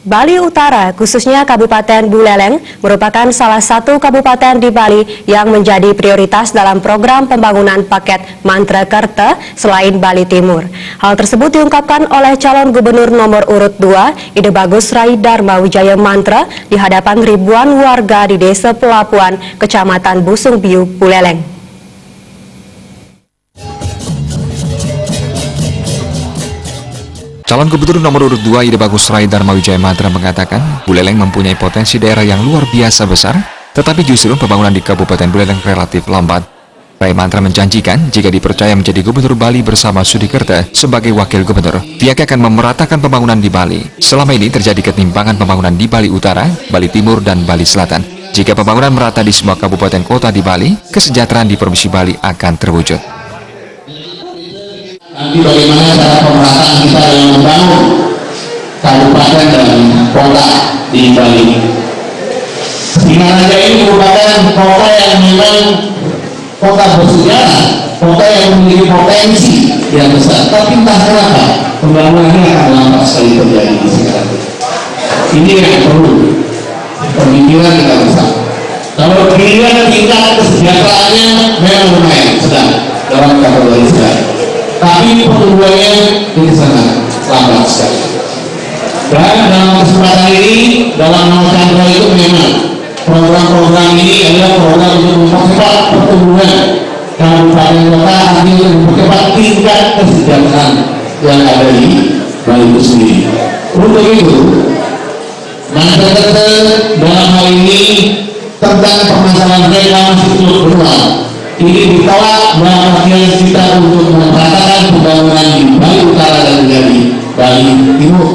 Bali Utara, khususnya Kabupaten Buleleng, merupakan salah satu kabupaten di Bali yang menjadi prioritas dalam program pembangunan paket Mantra Kerta selain Bali Timur. Hal tersebut diungkapkan oleh calon gubernur nomor urut 2, Ide Bagus Rai Dharma Wijaya Mantra, di hadapan ribuan warga di Desa Pelapuan, Kecamatan Busung Biu, Buleleng. Calon Gubernur nomor urut 2 Ide Bagus Rai Dharma Wijaya Mantra mengatakan Buleleng mempunyai potensi daerah yang luar biasa besar, tetapi justru pembangunan di Kabupaten Buleleng relatif lambat. Rai Mantra menjanjikan jika dipercaya menjadi Gubernur Bali bersama Sudikerta sebagai Wakil Gubernur, pihaknya akan memeratakan pembangunan di Bali. Selama ini terjadi ketimpangan pembangunan di Bali Utara, Bali Timur, dan Bali Selatan. Jika pembangunan merata di semua kabupaten kota di Bali, kesejahteraan di Provinsi Bali akan terwujud. Nanti bagaimana cara pemerataan kita dalam membangun kabupaten dan kota di Bali. Singaraja ini merupakan kota yang memang kota bersejarah, kota yang memiliki potensi yang besar. Tapi entah kenapa pembangunannya akan lambat sekali terjadi di Singaraja. Ini yang perlu pemikiran kita bersama. Kalau dilihat tingkat kesejahteraannya memang lumayan sedang dalam kategori sedang. Tapi pertumbuhannya ini sangat lambat sekali. Dan dalam kesempatan ini, dalam Nama Chandra itu memang program-program ini adalah program untuk mempercepat pertumbuhan kabupaten kota, artinya mempercepat tingkat kesejahteraan yang ada di Bali itu sendiri. Untuk itu, masyarakat dalam hal ini tentang permasalahan reklamasi Teluk Beruang ini ditolak dalam artian kita untuk memperhatikan pembangunan di Bali Utara dan menjadi Bali Timur.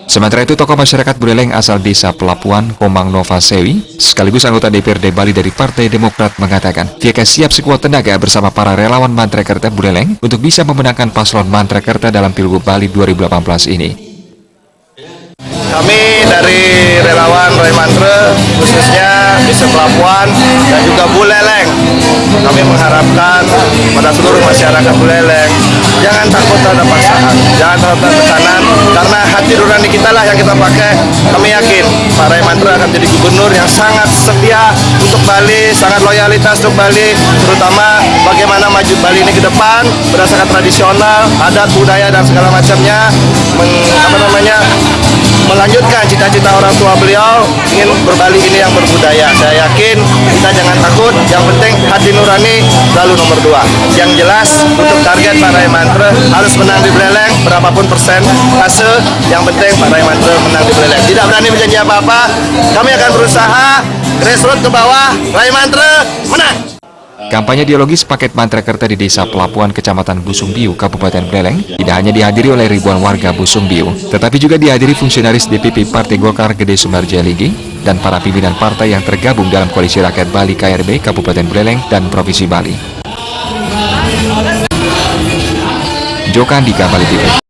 Sementara itu, tokoh masyarakat Buleleng asal Desa Pelapuan, Komang Nova Sewi, sekaligus anggota DPRD Bali dari Partai Demokrat mengatakan, pihaknya siap sekuat tenaga bersama para relawan Mantra Kerta Buleleng untuk bisa memenangkan paslon Mantra Kerta dalam Pilgub Bali 2018 ini. Kami dari relawan Rai Mantra, khususnya Desa Pelapuan dan juga Buleleng, kami mengharapkan pada seluruh masyarakat Buleleng, jangan takut terhadap paksaan, jangan takut terhadap tekanan, karena hati nurani kita lah yang kita pakai. Kami yakin Pak Rai Mantra akan jadi gubernur yang sangat setia untuk Bali, sangat loyalitas untuk Bali, terutama bagaimana maju Bali ini ke depan berdasarkan tradisional, adat, budaya dan segala macamnya, melanjutkan cita-cita orang tua beliau ingin berbali ini yang berbudaya. Saya yakin kita jangan takut, yang penting hati nurani selalu nomor 2. Yang jelas untuk target Pak Rai Mantra harus menang di Buleleng berapapun persen hasil, yang penting Pak Rai Mantra menang di Buleleng. Tidak berani berjanji apa-apa, kami akan berusaha grassroots ke bawah, Rai Mantra menang. Kampanye dialogis paket Mantra Kerta di Desa Pelapuan, Kecamatan Busung Biu, Kabupaten Buleleng, tidak hanya dihadiri oleh ribuan warga Busung Biu, tetapi juga dihadiri fungsionaris DPP Partai Golkar Gede Sumarja Ligi dan para pimpinan partai yang tergabung dalam Koalisi Rakyat Bali KRB Kabupaten Buleleng dan Provinsi Bali. Jokandika, Bali TV.